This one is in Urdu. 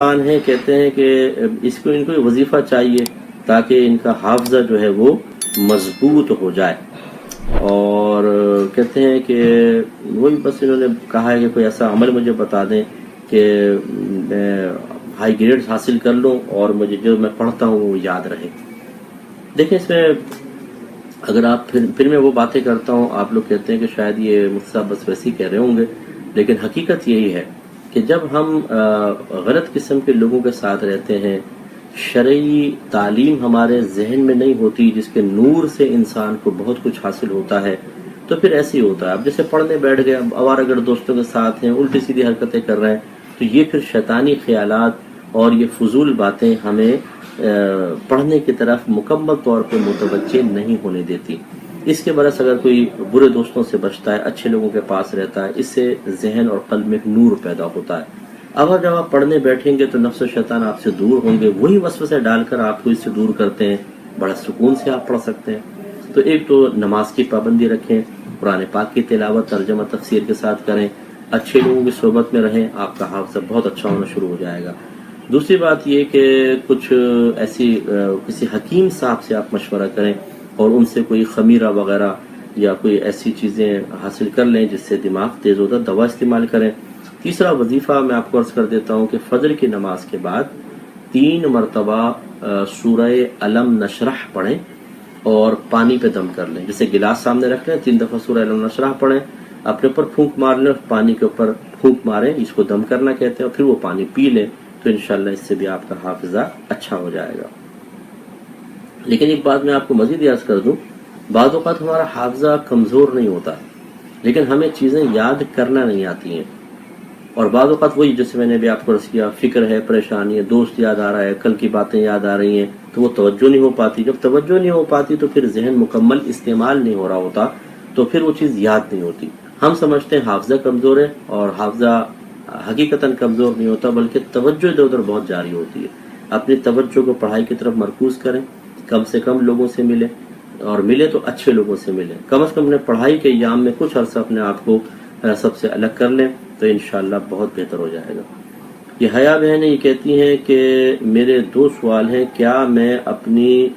خان ہیں کہتے ہیں کہ ان کو وظیفہ چاہیے تاکہ ان کا حافظہ جو ہے وہ مضبوط ہو جائے، اور کہتے ہیں کہ وہی بس انہوں نے کہا ہے کہ کوئی ایسا عمل مجھے بتا دیں کہ میں ہائی گریڈ حاصل کر لوں اور مجھے جو میں پڑھتا ہوں وہ یاد رہے۔ دیکھیں اس میں اگر آپ پھر میں وہ باتیں کرتا ہوں، آپ لوگ کہتے ہیں کہ شاید یہ مفتی صاحب بس ویسے ہی کہہ رہے ہوں گے، لیکن حقیقت یہی ہے کہ جب ہم غلط قسم کے لوگوں کے ساتھ رہتے ہیں، شرعی تعلیم ہمارے ذہن میں نہیں ہوتی جس کے نور سے انسان کو بہت کچھ حاصل ہوتا ہے، تو پھر ایسے ہی ہوتا ہے۔ اب جیسے پڑھنے بیٹھ گئے، اب آوارہ دوستوں کے ساتھ ہیں، الٹی سیدھی حرکتیں کر رہے ہیں، تو یہ پھر شیطانی خیالات اور یہ فضول باتیں ہمیں پڑھنے کی طرف مکمل طور پہ متوجہ نہیں ہونے دیتی۔ اس کے برعکس اگر کوئی برے دوستوں سے بچتا ہے، اچھے لوگوں کے پاس رہتا ہے، اس سے ذہن اور قلب میں ایک نور پیدا ہوتا ہے۔ اب جب آپ پڑھنے بیٹھیں گے تو نفس و شیطان آپ سے دور ہوں گے، وہی وسوسے ڈال کر آپ کو اس سے دور کرتے ہیں، بڑا سکون سے آپ پڑھ سکتے ہیں۔ تو ایک تو نماز کی پابندی رکھیں، قرآن پاک کی تلاوت ترجمہ تفسیر کے ساتھ کریں، اچھے لوگوں کی صحبت میں رہیں، آپ کا حافظہ بہت اچھا ہونا شروع ہو جائے گا۔ دوسری بات یہ کہ کچھ ایسی کسی حکیم صاحب سے آپ مشورہ کریں اور ان سے کوئی خمیرہ وغیرہ یا کوئی ایسی چیزیں حاصل کر لیں جس سے دماغ تیز ہوتا ہے، دوا استعمال کریں۔ تیسرا وظیفہ میں آپ کو عرض کر دیتا ہوں کہ فجر کی نماز کے بعد 3 مرتبہ سورہ علم نشرح پڑھیں اور پانی پہ دم کر لیں، جیسے گلاس سامنے رکھ لیں، 3 دفعہ سورہ علم نشرح پڑھیں، اپنے اوپر پھونک مار لیں، پانی کے اوپر پھونک ماریں، اس کو دم کرنا کہتے ہیں، اور پھر وہ پانی پی لیں، تو انشاءاللہ اس سے بھی آپ کا حافظہ اچھا ہو جائے گا۔ لیکن ایک بات میں آپ کو مزید عرض کر دوں، بعض اوقات ہمارا حافظہ کمزور نہیں ہوتا، لیکن ہمیں چیزیں یاد کرنا نہیں آتی ہیں، اور بعض اوقات وہی جیسے میں نے بھی آپ کو عرض کیا، فکر ہے، پریشانی ہے، دوست یاد آ رہا ہے، کل کی باتیں یاد آ رہی ہیں، تو وہ توجہ نہیں ہو پاتی۔ جب توجہ نہیں ہو پاتی تو پھر ذہن مکمل استعمال نہیں ہو رہا ہوتا، تو پھر وہ چیز یاد نہیں ہوتی۔ ہم سمجھتے ہیں حافظہ کمزور ہے، اور حافظہ حقیقتاً کمزور نہیں ہوتا، بلکہ توجہ ادھر ادھر بہت جاری ہوتی ہے۔ اپنی توجہ کو پڑھائی کی طرف مرکوز کریں، کم سے کم لوگوں سے ملیں، اور ملے تو اچھے لوگوں سے ملیں، کم از کم اپنے پڑھائی کے ایام میں کچھ عرصہ اپنے آپ کو سب سے الگ کر لیں، تو انشاءاللہ بہت بہتر ہو جائے گا۔ یہ حیا بہنیں یہ کہتی ہیں کہ میرے 2 سوال ہیں، کیا میں اپنی